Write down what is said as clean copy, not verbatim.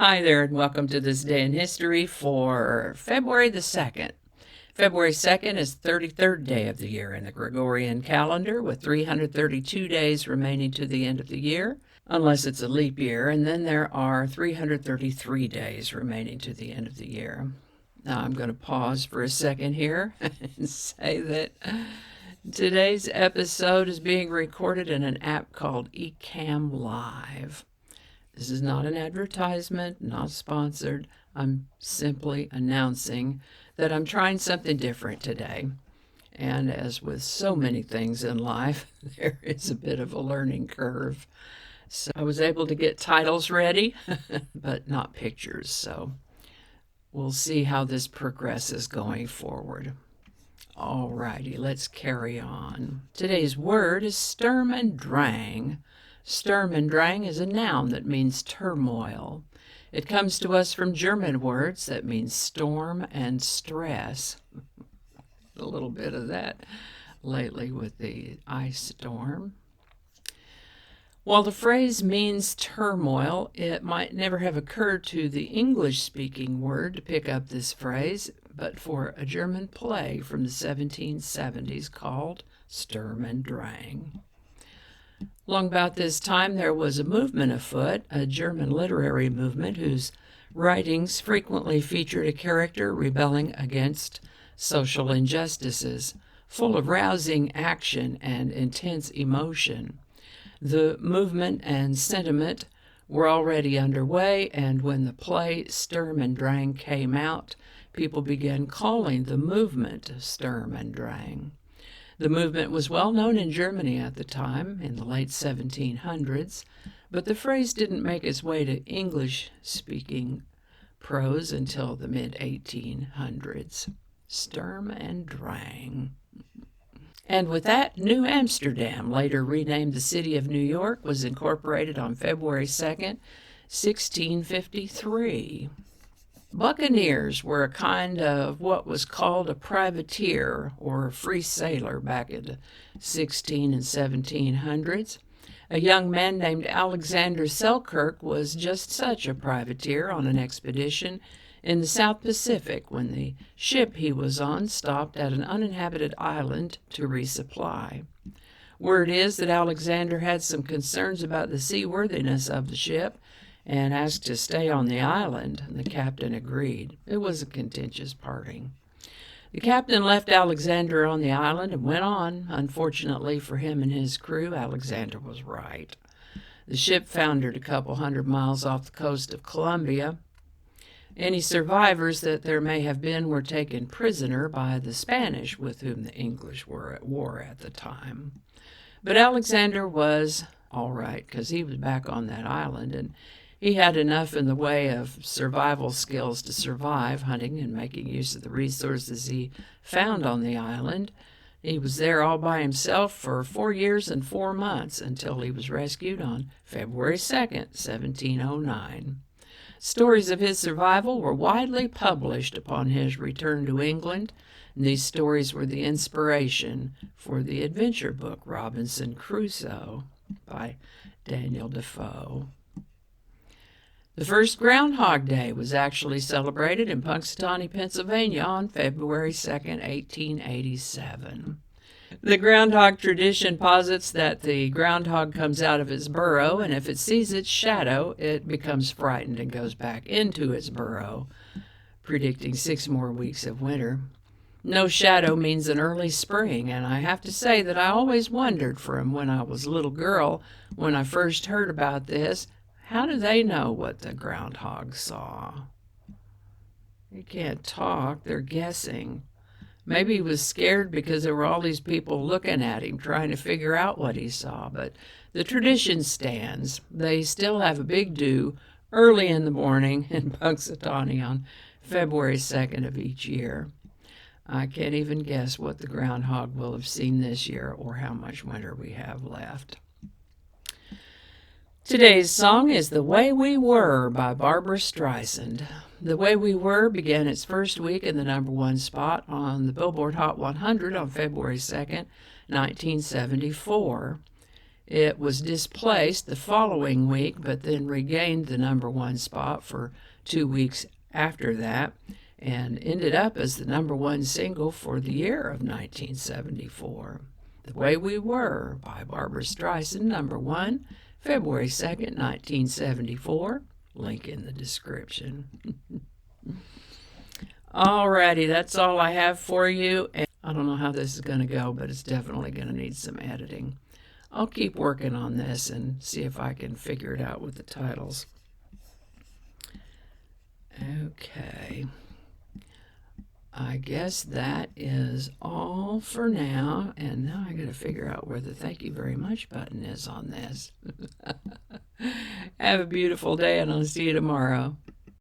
Hi there, and welcome to this day in history for February the 2nd. February 2nd is the 33rd day of the year in the Gregorian calendar, with 332 days remaining to the end of the year, unless it's a leap year, and then there are 333 days remaining to the end of the year. Now I'm going to pause for a second here and say that today's episode is being recorded in an app called eCam Live. This is not an advertisement, not sponsored. I'm simply announcing that I'm trying something different today. And as with so many things in life, there is a bit of a learning curve. So I was able to get titles ready, but not pictures. So we'll see how this progresses going forward. All righty, let's carry on. Today's word is Sturm und Drang. Sturm und Drang is a noun that means turmoil. It comes to us from German words that mean storm and stress. A little bit of that lately with the ice storm. While the phrase means turmoil, it might never have occurred to the English-speaking word to pick up this phrase, but for a German play from the 1770s called Sturm und Drang. Long about this time, there was a movement afoot, a German literary movement whose writings frequently featured a character rebelling against social injustices, full of rousing action and intense emotion. The movement and sentiment were already underway, and when the play Sturm und Drang came out, people began calling the movement Sturm und Drang. The movement was well known in Germany at the time, in the late 1700s, but the phrase didn't make its way to English-speaking prose until the mid-1800s. Sturm und Drang. And with that, New Amsterdam, later renamed the city of New York, was incorporated on February 2nd, 1653. Buccaneers were a kind of what was called a privateer or a free sailor back in the 16 and 1700s. A young man named Alexander Selkirk was just such a privateer on an expedition in the South Pacific when the ship he was on stopped at an uninhabited island to resupply. Word is that Alexander had some concerns about the seaworthiness of the ship and asked to stay on the island, and the captain agreed. It was a contentious parting. The captain left Alexander on the island and went on. Unfortunately for him and his crew, Alexander was right. The ship foundered a couple hundred miles off the coast of Colombia. Any survivors that there may have been were taken prisoner by the Spanish, with whom the English were at war at the time. But Alexander was all right, because he was back on that island, and he had enough in the way of survival skills to survive, hunting and making use of the resources he found on the island. He was there all by himself for 4 years and 4 months until he was rescued on February 2nd, 1709. Stories of his survival were widely published upon his return to England, and these stories were the inspiration for the adventure book Robinson Crusoe by Daniel Defoe. The first Groundhog Day was actually celebrated in Punxsutawney, Pennsylvania on February 2nd, 1887. The groundhog tradition posits that the groundhog comes out of its burrow, and if it sees its shadow, it becomes frightened and goes back into its burrow, predicting 6 more weeks of winter. No shadow means an early spring, and I have to say that I always wondered from when I was a little girl, when I first heard about this, how do they know what the groundhog saw? He can't talk, they're guessing. Maybe he was scared because there were all these people looking at him, trying to figure out what he saw. But the tradition stands. They still have a big do early in the morning in Punxsutawney on February 2nd of each year. I can't even guess what the groundhog will have seen this year or how much winter we have left. Today's song is The Way We Were by Barbra Streisand. The Way We Were began its first week in the #1 spot on the Billboard Hot 100 on February 2nd, 1974. It was displaced the following week, but then regained the #1 spot for 2 weeks after that, and ended up as the #1 single for the year of 1974. The Way We Were by Barbra Streisand, #1, February 2nd, 1974. Link in the description. Alrighty, that's all I have for you. And I don't know how this is going to go, but it's definitely going to need some editing. I'll keep working on this and see if I can figure it out with the titles. Okay. I guess that is all for now. And now I got to figure out where the thank you very much button is on this. Have a beautiful day, and I'll see you tomorrow.